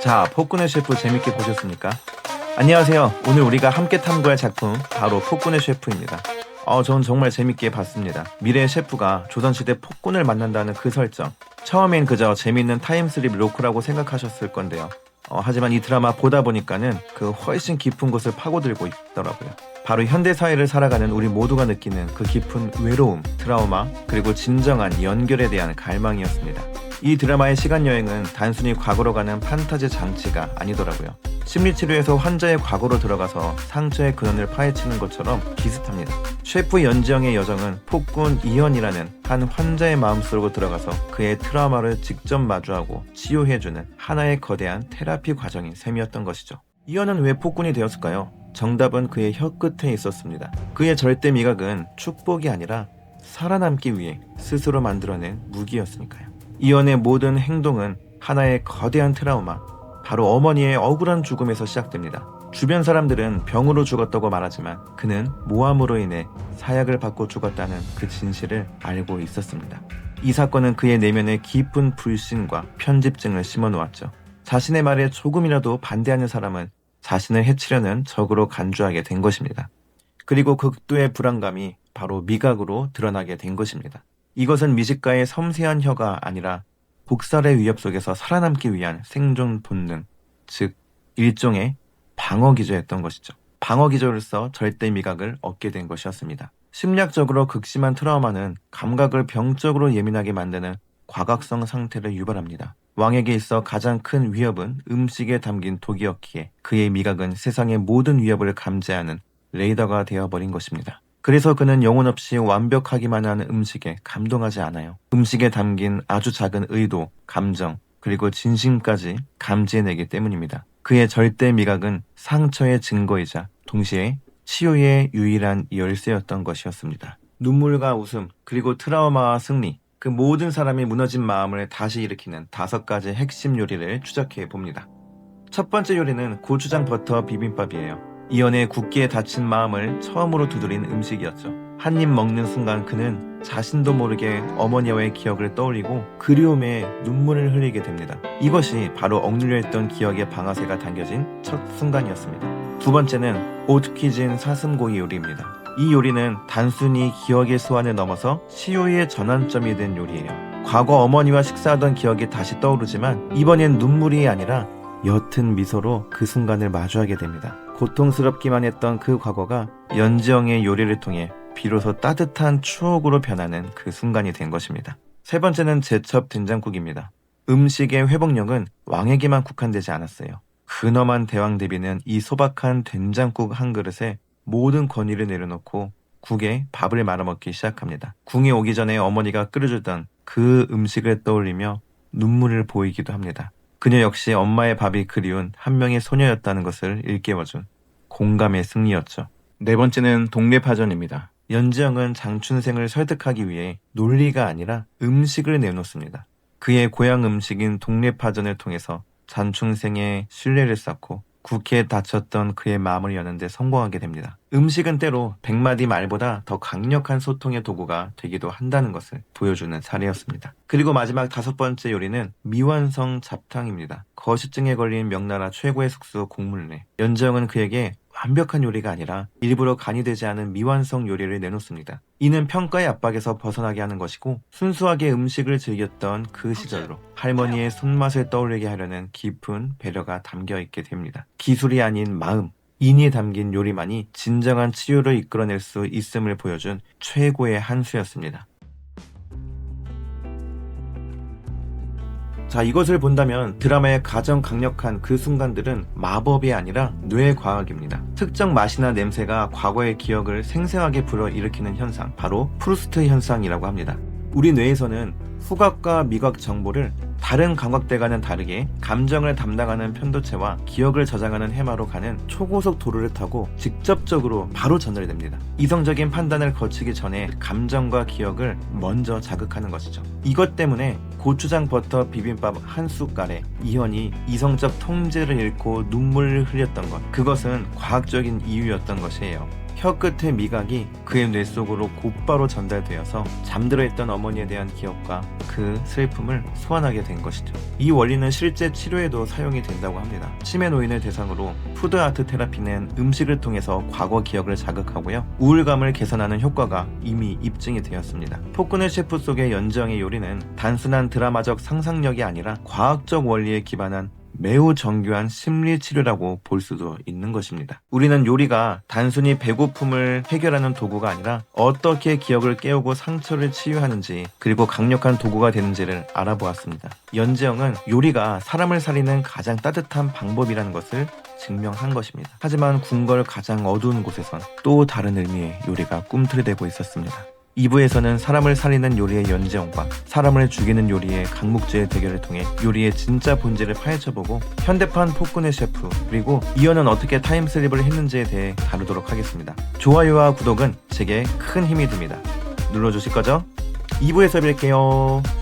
자, 폭군의 셰프 재밌게 보셨습니까? 안녕하세요. 오늘 우리가 함께 탐구할 작품 바로 폭군의 셰프입니다. 전 정말 재밌게 봤습니다. 미래의 셰프가 조선시대 폭군을 만난다는 그 설정, 처음엔 그저 재밌는 타임슬립 로크라고 생각하셨을 건데요. 하지만 이 드라마 보다 보니까는 그 훨씬 깊은 곳을 파고들고 있더라고요. 바로 현대사회를 살아가는 우리 모두가 느끼는 그 깊은 외로움, 트라우마, 그리고 진정한 연결에 대한 갈망이었습니다. 이 드라마의 시간여행은 단순히 과거로 가는 판타지 장치가 아니더라고요. 심리치료에서 환자의 과거로 들어가서 상처의 근원을 파헤치는 것처럼 비슷합니다. 셰프 연지영의 여정은 폭군 이현이라는 한 환자의 마음속으로 들어가서 그의 트라우마를 직접 마주하고 치유해주는 하나의 거대한 테라피 과정인 셈이었던 것이죠. 이현은 왜 폭군이 되었을까요? 정답은 그의 혀 끝에 있었습니다. 그의 절대 미각은 축복이 아니라 살아남기 위해 스스로 만들어낸 무기였으니까요. 이현의 모든 행동은 하나의 거대한 트라우마, 바로 어머니의 억울한 죽음에서 시작됩니다. 주변 사람들은 병으로 죽었다고 말하지만 그는 모함으로 인해 사약을 받고 죽었다는 그 진실을 알고 있었습니다. 이 사건은 그의 내면에 깊은 불신과 편집증을 심어놓았죠. 자신의 말에 조금이라도 반대하는 사람은 자신을 해치려는 적으로 간주하게 된 것입니다. 그리고 극도의 불안감이 바로 미각으로 드러나게 된 것입니다. 이것은 미식가의 섬세한 혀가 아니라 복살의 위협 속에서 살아남기 위한 생존 본능, 즉 일종의 방어기조였던 것이죠. 방어기조로서 절대 미각을 얻게 된 것이었습니다. 심리학적으로 극심한 트라우마는 감각을 병적으로 예민하게 만드는 과각성 상태를 유발합니다. 왕에게 있어 가장 큰 위협은 음식에 담긴 독이었기에 그의 미각은 세상의 모든 위협을 감지하는 레이더가 되어버린 것입니다. 그래서 그는 영혼 없이 완벽하기만 하는 음식에 감동하지 않아요. 음식에 담긴 아주 작은 의도, 감정, 그리고 진심까지 감지해내기 때문입니다. 그의 절대 미각은 상처의 증거이자 동시에 치유의 유일한 열쇠였던 것이었습니다. 눈물과 웃음, 그리고 트라우마와 승리, 그 모든 사람이 무너진 마음을 다시 일으키는 5가지 핵심 요리를 추적해 봅니다. 첫 번째 요리는 고추장 버터 비빔밥이에요. 이연의 굳게 닫힌 마음을 처음으로 두드린 음식이었죠. 한 입 먹는 순간 그는 자신도 모르게 어머니와의 기억을 떠올리고 그리움에 눈물을 흘리게 됩니다. 이것이 바로 억눌려 있던 기억의 방아쇠가 당겨진 첫 순간이었습니다. 두 번째는 오트퀴진 사슴고기 요리입니다. 이 요리는 단순히 기억의 소환을 넘어서 치유의 전환점이 된 요리예요. 과거 어머니와 식사하던 기억이 다시 떠오르지만 이번엔 눈물이 아니라 옅은 미소로 그 순간을 마주하게 됩니다. 고통스럽기만 했던 그 과거가 연지영의 요리를 통해 비로소 따뜻한 추억으로 변하는 그 순간이 된 것입니다. 세 번째는 제첩 된장국입니다. 음식의 회복력은 왕에게만 국한되지 않았어요. 근엄한 대왕 대비는 이 소박한 된장국 한 그릇에 모든 권위를 내려놓고 국에 밥을 말아먹기 시작합니다. 궁에 오기 전에 어머니가 끓여주던 그 음식을 떠올리며 눈물을 보이기도 합니다. 그녀 역시 엄마의 밥이 그리운 한 명의 소녀였다는 것을 일깨워준 공감의 승리였죠. 네 번째는 동네파전입니다. 연지영은 장춘생을 설득하기 위해 논리가 아니라 음식을 내놓습니다. 그의 고향 음식인 동네파전을 통해서 장춘생의 신뢰를 쌓고 굳게 닫혔던 그의 마음을 여는 데 성공하게 됩니다. 음식은 때로 100마디 말보다 더 강력한 소통의 도구가 되기도 한다는 것을 보여주는 사례였습니다. 그리고 마지막 5번째 요리는 미완성 잡탕입니다. 거식증에 걸린 명나라 최고의 숙수 공물래. 연지영은 그에게 완벽한 요리가 아니라 일부러 간이 되지 않은 미완성 요리를 내놓습니다. 이는 평가의 압박에서 벗어나게 하는 것이고 순수하게 음식을 즐겼던 그 시절로 할머니의 손맛을 떠올리게 하려는 깊은 배려가 담겨있게 됩니다. 기술이 아닌 마음, 인이 담긴 요리만이 진정한 치유를 이끌어낼 수 있음을 보여준 최고의 한 수였습니다. 자, 이것을 본다면 드라마의 가장 강력한 그 순간들은 마법이 아니라 뇌과학입니다. 특정 맛이나 냄새가 과거의 기억을 생생하게 불어일으키는 현상, 바로 프루스트 현상이라고 합니다. 우리 뇌에서는 후각과 미각 정보를 다른 감각대과는 다르게 감정을 담당하는 편도체와 기억을 저장하는 해마로 가는 초고속 도로를 타고 직접적으로 바로 전달됩니다. 이성적인 판단을 거치기 전에 감정과 기억을 먼저 자극하는 것이죠. 이것 때문에 고추장 버터 비빔밥 한 숟갈에 이현이 이성적 통제를 잃고 눈물을 흘렸던 것, 그것은 과학적인 이유였던 것이에요. 혀 끝의 미각이 그의 뇌 속으로 곧바로 전달되어서 잠들어 있던 어머니에 대한 기억과 그 슬픔을 소환하게 된 것이죠. 이 원리는 실제 치료에도 사용이 된다고 합니다. 치매 노인을 대상으로 푸드아트 테라피는 음식을 통해서 과거 기억을 자극하고요, 우울감을 개선하는 효과가 이미 입증이 되었습니다. 폭군의 셰프 속의 연정의 요리는 단순한 드라마적 상상력이 아니라 과학적 원리에 기반한 매우 정교한 심리 치료라고 볼 수도 있는 것입니다. 우리는 요리가 단순히 배고픔을 해결하는 도구가 아니라 어떻게 기억을 깨우고 상처를 치유하는지, 그리고 강력한 도구가 되는지를 알아보았습니다. 연재영은 요리가 사람을 살리는 가장 따뜻한 방법이라는 것을 증명한 것입니다. 하지만 궁궐 가장 어두운 곳에선 또 다른 의미의 요리가 꿈틀대고 있었습니다. 2부에서는 사람을 살리는 요리의 연재영과 사람을 죽이는 요리의 강묵주의 대결을 통해 요리의 진짜 본질을 파헤쳐보고 현대판 폭군의 셰프, 그리고 이현은 어떻게 타임슬립을 했는지에 대해 다루도록 하겠습니다. 좋아요와 구독은 제게 큰 힘이 됩니다. 눌러주실 거죠? 2부에서 뵐게요.